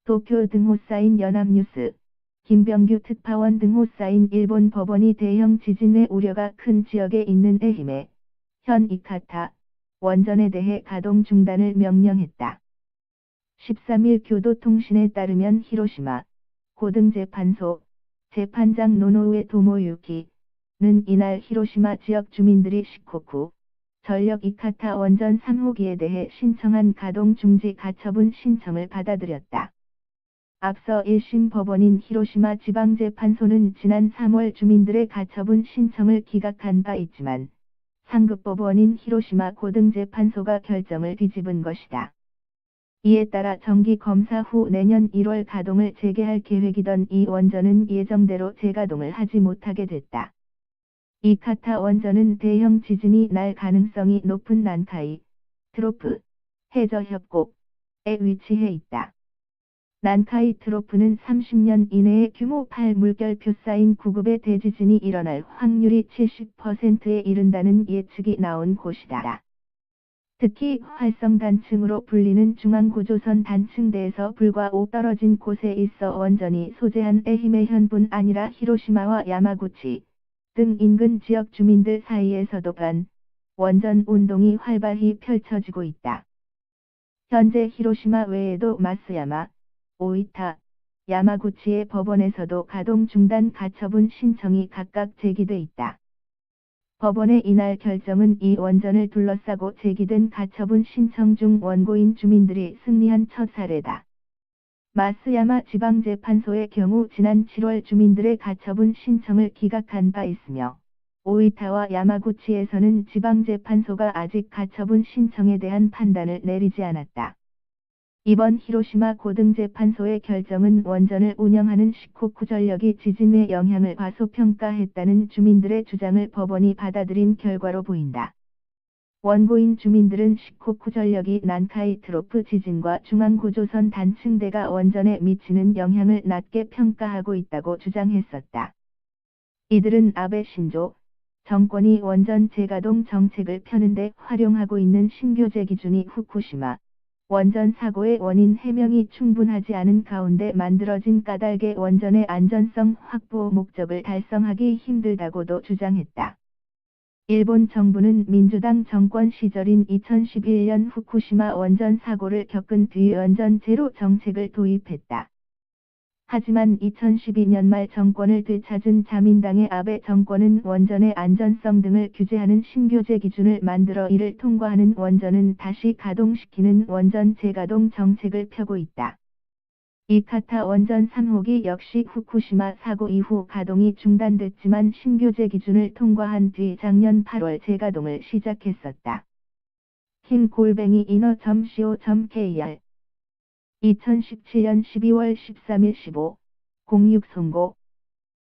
도쿄 등호 쌓인 연합뉴스. 김병규 특파원 등호 쌓인 일본 법원이 대형 지진의 우려가 큰 지역에 있는 에히메, 현 이카타 원전에 대해 가동 중단을 명령했다. 13일 교도통신에 따르면 히로시마 고등재판소 재판장 노노우에 도모유키는 이날 히로시마 지역 주민들이 시코쿠 전력 이카타 원전 3호기에 대해 신청한 가동 중지 가처분 신청을 받아들였다. 앞서 1심 법원인 히로시마 지방재판소는 지난 3월 주민들의 가처분 신청을 기각한 바 있지만 상급법원인 히로시마 고등재판소가 결정을 뒤집은 것이다. 이에 따라 정기검사 후 내년 1월 가동을 재개할 계획이던 이 원전은 예정대로 재가동을 하지 못하게 됐다. 이카타 원전은 대형 지진이 날 가능성이 높은 난카이 트로프 해저 협곡에 위치해 있다. 난카이 트로프는 30년 이내에 규모 8 물결표 쌓인 9급의 대지진이 일어날 확률이 70%에 이른다는 예측이 나온 곳이다. 특히 활성단층으로 불리는 중앙구조선 단층대에서 불과 5 떨어진 곳에 있어 원전이 소재한 에히메현뿐 아니라 히로시마와 야마구치 등 인근 지역 주민들 사이에서도 원전 운동이 활발히 펼쳐지고 있다. 현재 히로시마 외에도 마쓰야마, 오이타, 야마구치의 법원에서도 가동 중단 가처분 신청이 각각 제기돼 있다. 법원의 이날 결정은 이 원전을 둘러싸고 제기된 가처분 신청 중 원고인 주민들이 승리한 첫 사례다. 마쓰야마 지방재판소의 경우 지난 7월 주민들의 가처분 신청을 기각한 바 있으며 오이타와 야마구치에서는 지방재판소가 아직 가처분 신청에 대한 판단을 내리지 않았다. 이번 히로시마 고등재판소의 결정은 원전을 운영하는 시코쿠 전력이 지진의 영향을 과소평가했다는 주민들의 주장을 법원이 받아들인 결과로 보인다. 원고인 주민들은 시코쿠 전력이 난카이 트로프 지진과 중앙구조선 단층대가 원전에 미치는 영향을 낮게 평가하고 있다고 주장했었다. 이들은 아베 신조 정권이 원전 재가동 정책을 펴는데 활용하고 있는 신교제 기준이 후쿠시마 원전 사고의 원인 해명이 충분하지 않은 가운데 만들어진 까닭에 원전의 안전성 확보 목적을 달성하기 힘들다고도 주장했다. 일본 정부는 민주당 정권 시절인 2011년 후쿠시마 원전 사고를 겪은 뒤 원전 제로 정책을 도입했다. 하지만 2012년 말 정권을 되찾은 자민당의 아베 정권은 원전의 안전성 등을 규제하는 신교제 기준을 만들어 이를 통과하는 원전은 다시 가동시키는 원전 재가동 정책을 펴고 있다. 이카타 원전 3호기 역시 후쿠시마 사고 이후 가동이 중단됐지만 신교제 기준을 통과한 뒤 작년 8월 재가동을 시작했었다. 흰-inner.co.kr 2017년 12월 13일 15, 06 송고